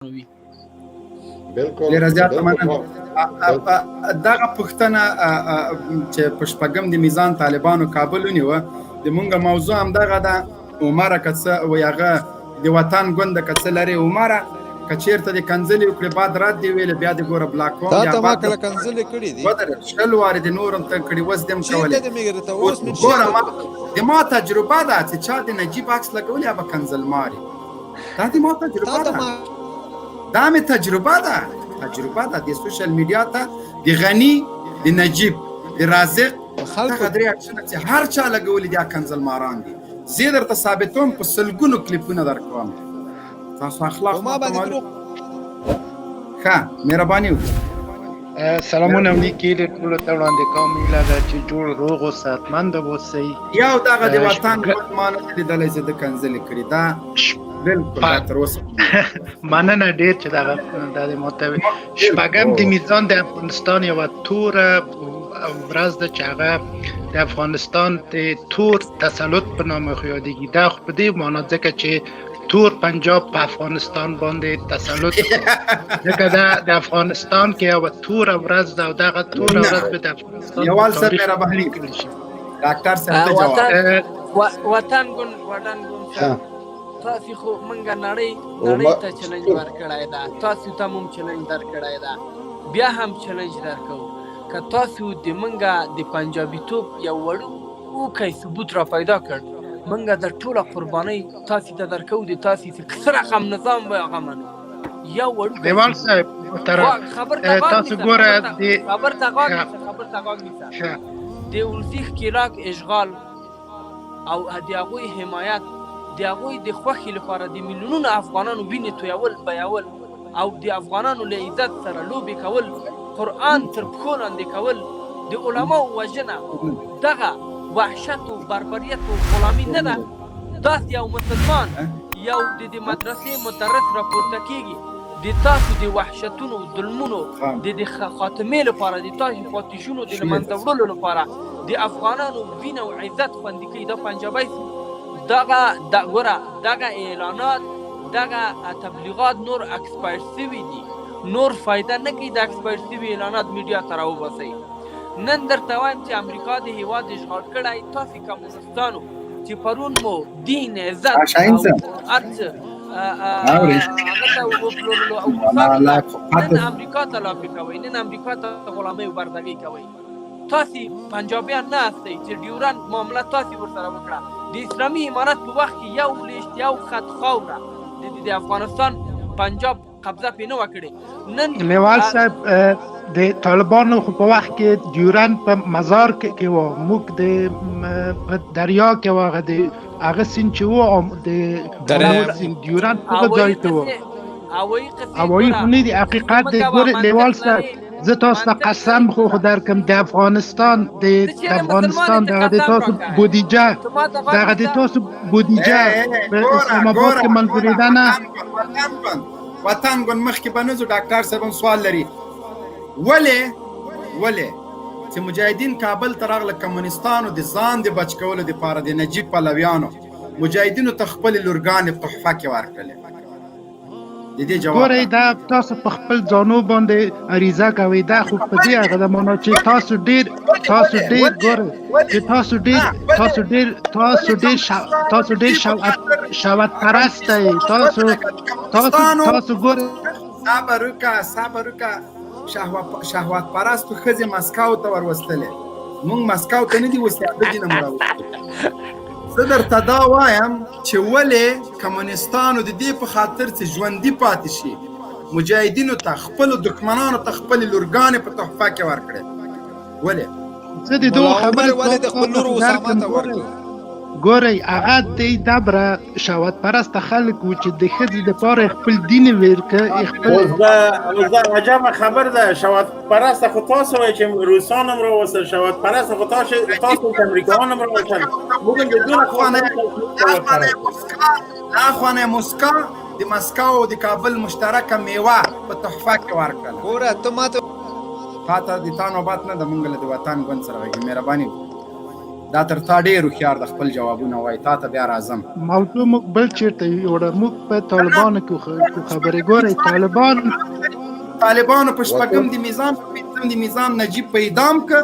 وي. بالکل ډیره زیاته مننه. بالکل دغه پوښتنه چې په شپږم د میزان طالبانو کابل ونیوه، د مونږ موضوع همدغه ده. عمره که څه وایي هغه د وطن ګونده که څه لرې عمره که چېرته دې کنځلې وکړې بعد رد دې ویلې بیا دې ګوره بلاک کوم تا یا ته ما بعد کله کنځلې کړي دي؟ ودرېږه. شل وارې د نور هم ته کړي، اوس دې هم چېرته کولې. دې مې درته اوس مې ګوره چېرته د ما تجربه ده چې چا د نجیب عکس لګولی هغه به کنځل ماري. دا د ما تجربه تا ته ده، ما دا مې تجربه ده. تجربه ده د سوشل میډیا ته د غني د نجیب د رازق خلکو دغه درې عکسونه چې هر چا لګولي دي کنځل ماران دي. زه درته ثابتوم په سلګونو کلیپونه درکوم. تاسو اخلاق په ما باندې ماته دروغ ښه مهرباني وکړئ. سلامونه نیکي له ټولو ته وړاندې کوم. هیله ده چې جوړ روغ او صحتمند اوسئ. یو دغه د وطن ګوند ما نه لیدلی چې ده کنځلې کړي. دا بالکل دا تر اوسه مننه ډېر چې دا د محتوی شپږم د میزان د افغانستان یوه توره ورځ ده چې هغه د افغانستان د تور تسلط په نامه خو یادېږي. دا خو په دې معنا ځکه چې تور پنجاب په افغانستان باندې تسلط ځکه دا د افغانستان کې یوه توره ورځ ده او دغه توره ورځ به د افغانستان یوال په صاحب تاریخ مهرباني کې لیکل شي. ډاکټر صاحب ته جواب. وطن ګوند تاسو خو مونږه نړۍ ته چیلنج ورکړی ده، تاسو ته هم چیلنج درکړی ده، بیا هم چیلنج درکوو که تاسو د مونږه د پنجابیتوب یو وړوکی ثبوت را پیدا کړ، مونږه د ټوله قربانۍ تاسو ته درکوو. د تاسو چې څه رقم نظام به هغه منو. یو وړوکی دیوال صاحب تاسو ګوره خبر ته غوږ نیسه. د ولسي ښکېلاک اشغال او د هغوی حمایت، د هغوی د خوښې لپاره د میلیونونو افغانانو وینې تویول، بیول او د افغانانو له عزت سره لوبې کول، قرآن تر پښو لاندې کول، د علماو وژنه، دغه وحشت و بربریت و غلامي نه ده. داسې یو مسلمان یو د مدرسې مدرس راپورته کېږي د تاسو د وحشتونو ظلمونو د خاتمې لپاره، د تاسو پاتې د له منځه وړلو لپاره د افغانانو وینه او عزت خوندي کوي. دا پنجابی دغه اعلانات، دغه تبلیغات نور اکسپایر سوي دي، نور فایده نه کوي. د اکسپایر سوي اعلانات میډیا ته راوباسئ. نن درته وایم چې امریکا د هېواد اشغال کړی، تاسې کمونستانو چې پرون مو دین، عزت او هر څه هغه ته وپلورلو او نن امریکا ته لافې کوئ، نن امریکا ته غلامۍ او بردګۍ کوئ. تاسې پنجابیان نه هستئ چې ډیورنډ معامله تاسې ورسره وکړه. د اسلامي امارت په وخت کې یو لیشت یو خط خاوره د افغانستان پنجاب قبضه پې نه وه کړې. نن لیوال صاحب د طالبانو خو په وخت کې ډیورنډ په مزار کې و، موږ په دریا کې و، هغه سیند چې و د ډیورنډ په ځای کې و. هوایي خو نه دي، حقیقت دی. ګورې لیوال صاحب زه تاسو ته قسم خو درکم د افغانستان دغه د تاسو بودیجه په اسلام آباد کې منظورېده نه. وطن ګوند مخکې به نه ځو. ډاکټر صاحب هم سوال لري ولې چې مجاهدین کابل ته راغله کمونستانو د ځان د بچ کولو دپاره د نجیب پلویانو مجاهدینو ته خپلې لورګانې په تحفه کې ورکړلې. ګورئ دا تاسو په خپل ځانو باندې عریضه کوئ. دا خو په دې هغه د معنا چې تاسو ډېر ګورئ چې تاسو ډېر شهوت پرست دی. تاسو ګورئ صبر وکړه. شهوت پرستو ښځې مسکو ته وروستلې، موږ مسکو ته نه دي وستې، ابدي نه مو راوستلې. زه درته دا وایم چې ولې کمونستانو د دې په خاطر چې ژوندي پاتې شي مجاهدینو ته خپلو دښمنانو ته خپلې لورګانې په تحفه کې ورکړې. ولې زه د دغو خبرې ولې د خپل لور اسامه ته ورکړو؟ ګورئ هغه دی دبره شهوت پرسته خلک و چې د ښځې دپاره خپل دین ورکړه. عجبه خبر ده. شهوت پرسته خو تاسو وایئ چې روسان هم راوستل، شهوت پرسته خو تاسو چې امریکایان هم راوستل. موږ د دونه اخوانه مسکا د مسکو او د کابل مشترکه میوه په تحفه کې ورکړله. ګوره ته ماته تا ته د تا نوبت نه ده، موږ له د وطن ګوند سره غږېږو. مهرباني دا تر تا ډېر هوښیار د خپل جوابونه وایي تا ته بیا راځم موضوع موږ بل چیرته یوړه موږ په طالبانو کې خبرې ګورئ طالبانو په شپږم د نظام په پنځم د نظام نجیب په اعدام که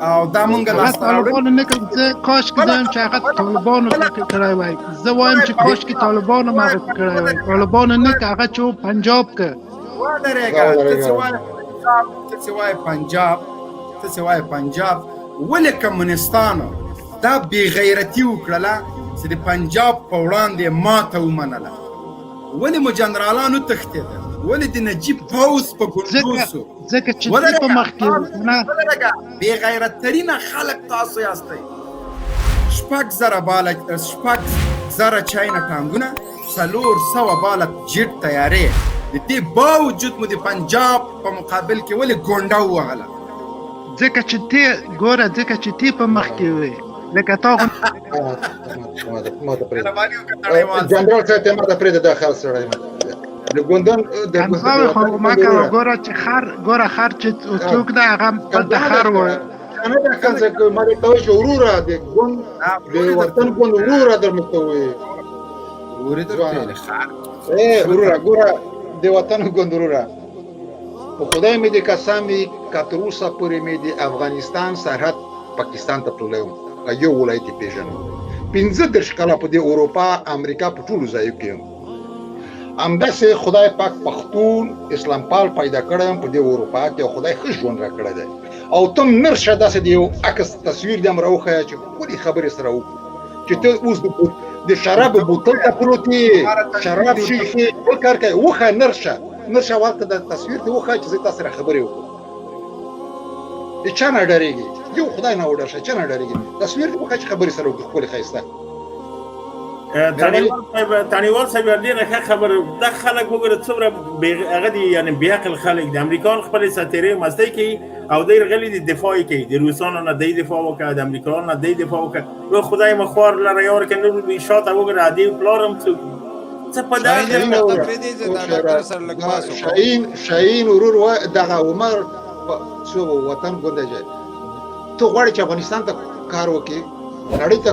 او دا مونږ لاسته طالبانو نه کوم زه کاشکې زه وایم چې هغه طالبانو کړی وای زه وایم چې کاشکې طالبانو هم هغه کړی وای طالبانو نه که هغه چې پنجاب که ودرېږه ته چې وایې پنجاب ولې کمونستانو دا بې غیرتي وکړله چې د پنجاب په وړاندې ماته ومنله ولې مو جنرالان وتښتېدل ولې د نجیب پوځ په ګونډوسو ځکه چې دوی په مخ کې بې غیرت ترینه خلک تاسو یاستئ 6,000 چاینه ټانګونه 400 باله جیټ تیارې د دې باوجود مو د پنجاب په مقابل کې ولې ګونډه ووهله ځکه چې ته ګوره ځکه چې ته په مخ کې وې لکه تا جنرال صاحب ته ماته پرېږده دا خل سړی د ګوندن د ما کوه ګوره چې خر چې څوک ده هغه د خر وایي نه دا خل څه ما درته وایي چې وروره د ګوند د وطن ګوند وروره در مې ته وایي وروره ګوره د وطن ګوند وروره په خدای مې دې قسم وي که تر اوسه پورې مې د افغانستان سرحد پاکستان ته تللی وم یو ولایت یې پېژنم 15 کاله په دې اروپا امریکا په ټولو ځایو کې یم همداسې خدای پاک پښتون اسلام پال پیدا کړی یم په دې اروپا کې او خدای ښه ژوند راکړی دی او ته نرشه داسې د یو عکس تصویر دې هم راوښیه چې ښکلې خبرې سره وکړو چې ته اوس د شرابو بوتل ته پروت یې شراب شیخې بل کار کوې وښیه نرشه ورته د تصویر دې وښیه چې زه تا سره خبرې وکړو د چا نه ډارېږي یو خدای نه وډار شه چا نه ډارېږي تصویر دې وښیه چې خبرې سره وکړو ښکلې ښایسته تانیوال صاحب ډېره ښه خبره دا خلک وګوره څومره هغه دي یعنې بې عقل خلک د امریکایانو خپلې ساتیرې مستۍ کوي او دی غلي دي دفاع یې کوي د روسانو نه دی دفاع وکړه د امریکایانو نه دی دفاع وکړه و خدای مو خوار لره یو ورکه نه وي شاته وګوره عادي پلار هم څوک څه په شاهین ورور دغه عمر څو وطن ګونده ته غواړې چې افغانستان ته کار وکړې نړۍ ته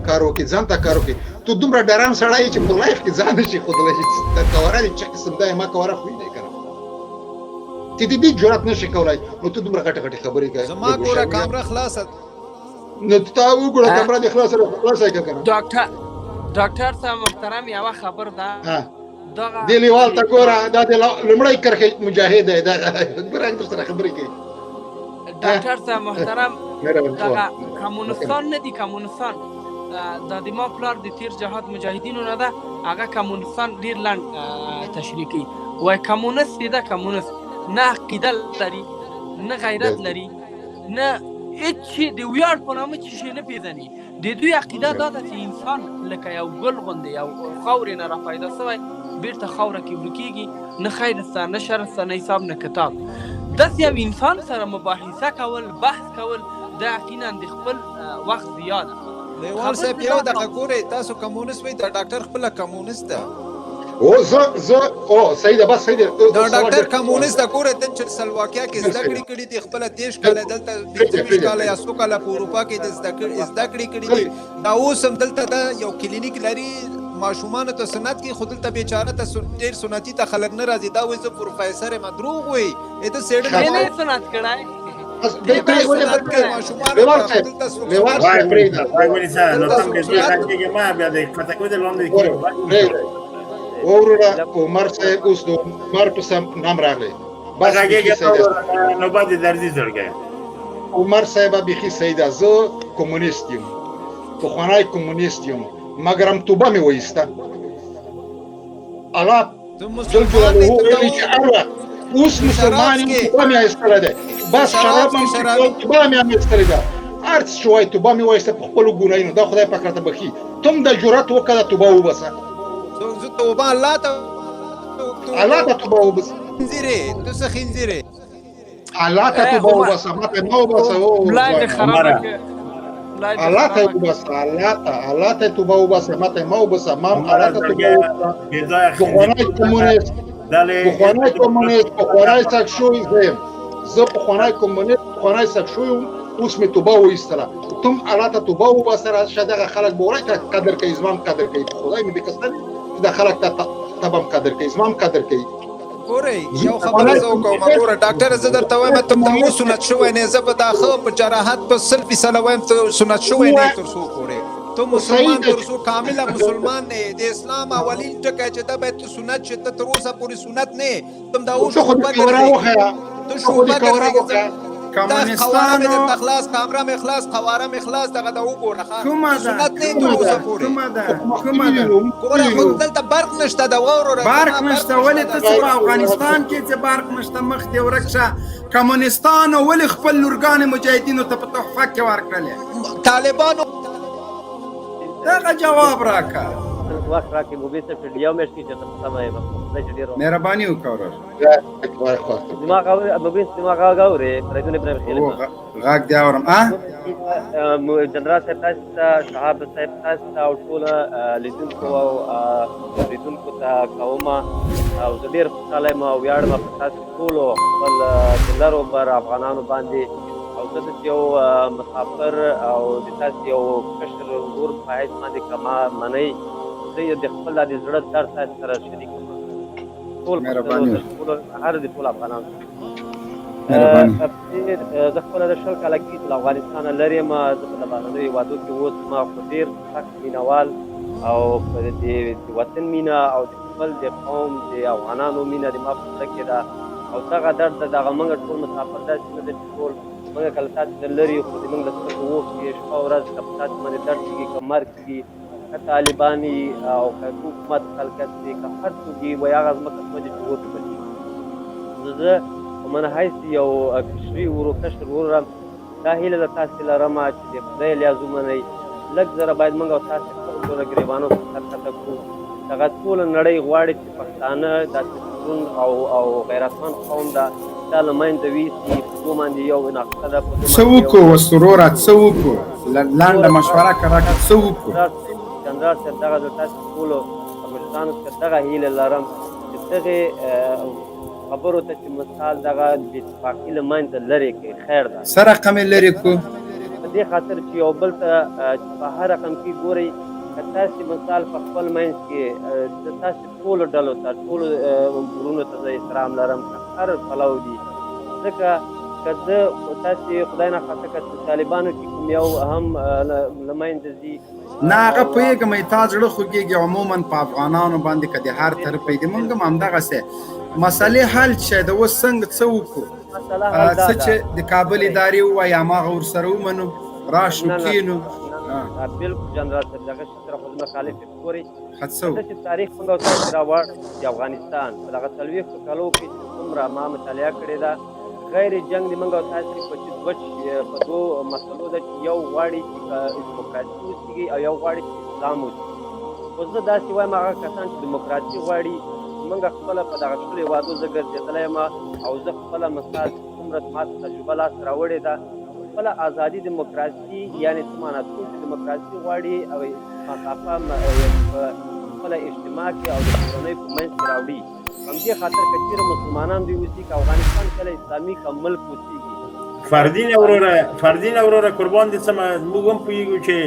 کار وکړې ځان ته کار وکړې تو دومره ډاران سړی چې په لایف کې ځان نشي ښودلی چې کوره دې چې قسم دا ما کوره خو نه کنه ته دې جرأت نشي کولای نو ته دومره غټه خبرې کوې زما ګوره کامره خلاصه نو ته وګوره کامره دې خلاصه کنه ډاکټر صاحب محترم یو خبر ده دې لیوال ته ګوره دا د لمړی کرخه مجاهد دی دا ګوره انت سره خبرې کوي ډاکټر صاحب محترم دا کمونستان نه دي کمونستان دا د ما پلار د تیر جهاد مجاهدینو نه ده هغه کمونستان ډیر لاند تشریح کوي وای کمونست دی دا کمونست نه عقیده لري نه غیرت لري نه هیڅ د ویاړ په نامه چې شي نه پیژني د دوی عقیده دا ده چې انسان لکه یو ګل غوندې یو خاورې نه راپیدا شوی بیرته خاوره کې ورکېږي نه خیر شته نه شر شته نه حساب نه کتاب داسې یو انسان سره مباحثه کول بحث کول دا یقینا د خپل وخت زیاده لیوال صاحب یو دغه ګورئ تاسو کمونست وایي دا ډاکټر خپله کمونست ده سیده بس سیده دا ډاکټر کمونست ده ګورئ ته چې سلواکیا کې زده کړې کړي دي خپله 30 کاله دلته 25 کاله یا 100 کاله په اروپا کې زده کړې کړي دي دا اوس هم دلته دا یو کلینیک لري ماشومانو ته سنت کې خود ته بیچاره ته ډېر سنتي ته خلک نه راځي دا وایي زه پروفیسر یم دروغ وایي ته سیډ نه سنت کړای وروره عمر صاحب اوس د عمر په سم نام راغلی نوبت درځي زړګی عمر صاحب بیخي سیده زه کمونیست یم پخوانی کمونیست یم مګر هم توبه مې وایسته الله جل جلاله ویلي چې اوس مسلمان یم توبه مې ایستلی دی بس شراب هم توبه مې هم ایستلی ده هر څه چې وایي توبه مې وایسته په خپلو ګناهونو دا خدای پاک راته بخي ته هم د جرأت وکړه توبه وباسه زه توبه الله ته توبه وباسه خنزیرې ته څه خنزیرې الله ته توبه وباسه ماته مه وباسه الله ته وباسه الله ته توبه وباسه ماته مه وباسه ما الله ته توبه وباسه پخوانی کمونیست پخوانی سک شوی زیم زه پخوانی کمونیست پخوانی سک شوی اوس مې توبه وایستله تم الله ته توبه وباسه راشه دغه خلک به وایي ته قدر کوي زما هم قدر کوي خدای مې دې کسان چې دا خلک ته به هم قدر کوي زما هم قدر کوي ګورئ یو خبره زه وکړم ګوره ډاکټره زه درته وایم ته دا اوس سنت شوی نه زه به دا ښه په جراحت په 100% وایم ته سنت شوی نه تر څو پورې ته مسلمان تر څو کامله مسلمان نه د اسلام اولین ټکی چې دا باید سنت چې ته تر اوسه پورې سنت نه تم دا اوس خبره ته شو دا کمونستان د اخلاص کامره م اخلاص قواره م اخلاص دغه د وګوره کومه سنت نه تر اوسه پورې کومه ده ګوره خو دلته برق نشته د واورو برق نشته ولې ته په افغانستان کې چې برق نشته مخ دې ورکشه کمونستان ولې خپل لورګان مجاهدینو ته په تحفه کې ورکړل طالبانو دغه جواب راکا وخت راکې مو به څه ویډیو مې شي چې تاسو سمای به ډیرو مهرباني وکړه دماغ او مو به دماغ غاوري پرېدونه پر خیر غاګ دی اورم مو جنرال صاحب تاسو شهاب صاحب تاسو او ټول لیدونکو او لیدونکو ته کومه او ډیر خوشاله ما ویاړ ما تاسو ټول خپل دلارو بر افغانانو باندې او زه یو مسافر او د تاسو یو کشر ورور په هیڅ باندې کما منئ زه د خپل د زړه درد تاسو سره شریک کوم ټول مهرباني هر د ټول افغانان مهرباني زه خپل د شل کاله کې د افغانستان لري ما د بهرنۍ وادو کې اوس ما خو ډیر سخت مینوال او د وطن مینا او د خپل د قوم د افغانانو مینا د ما په کې دا او څنګه درد دغه موږ ټول مسافر داسې نه دي ټول موږ کله تاسو لري خو موږ د څه وو چې شپه ورځ کله تاسو باندې درد کیږي کمر کیږي طالبانی او حکومت خلکت دي که هر څه دي و یا غزمت څه دي چې وته زه من حیث یو کشري ورو کشر ورو دا هیله تاسو لرم چې د خدای لازمنه لږ زره باید موږ تاسو ټول غریبانو سره تکو دغه ټول نړۍ غواړي چې پښتانه د او غیرتمن قوم دا لمنځه ویسي په باندې یو نقطه ده سوکو وسرورات سوکو لاندې مشوره کړه سوکو جنرال صاحب دغه د تاسو ټول افغانستان څخه دغه هیله لرم چې دغه خبرو ته چې مثال دغه د اتفاقي لمنځه لري کې خیر ده سره رقم لري کو په دې خاطر چې یو بل ته په هر رقم کې ګوري تاسو مثال په خپل منځ کې د تاسو ټول ډلو ته ټول ورونو ته احترام لرم هر پلو دي ځکه کله تاسو خدای نه خاطر کړه طالبانو کې کوم یو اهم لمنځه دي نه هغه پیګه مې تاسو له خوږیږي عموما په افغانانو باندې کدي هر طرف دې مونږ هم دغه څه مسلې حل شه د وسنګ څوکو څه چې د کابل ادارې وای ما ور سره ومنو راشو کینو بالکل جنرال صاحب دغه سره خو مخالف کوي حسو چې تاریخ څنګه تاسو راوړ د افغانستان په دغه تلويخ کالو کې څومره ما مطالعه کړې ده غیر جنگ دی منګو تاسو په چې بچ په دوه مسلو د یو واړی چې دیموکراسي وسیږي او یو واړی چې اسلام وسیږي اوس دا چې وایم هغه کسان چې دیموکراسي واړی منګه خپل په دغه ټول وادو زګر دلای ما او زه خپل مثال عمره ما تجربه لا سره وړې ده خپل ازادي دیموکراسي یعنی سمانه ټول دیموکراسي واړی او مسافه خپل اجتماع کې او د ټولنې په منځ کې راوړي هم دې خاطر کچیر مسلمانان دی وسی که افغانستان کله اسلامي کمل کوسیږي فردین اورورا قربان دي سم موږ هم پویګو چې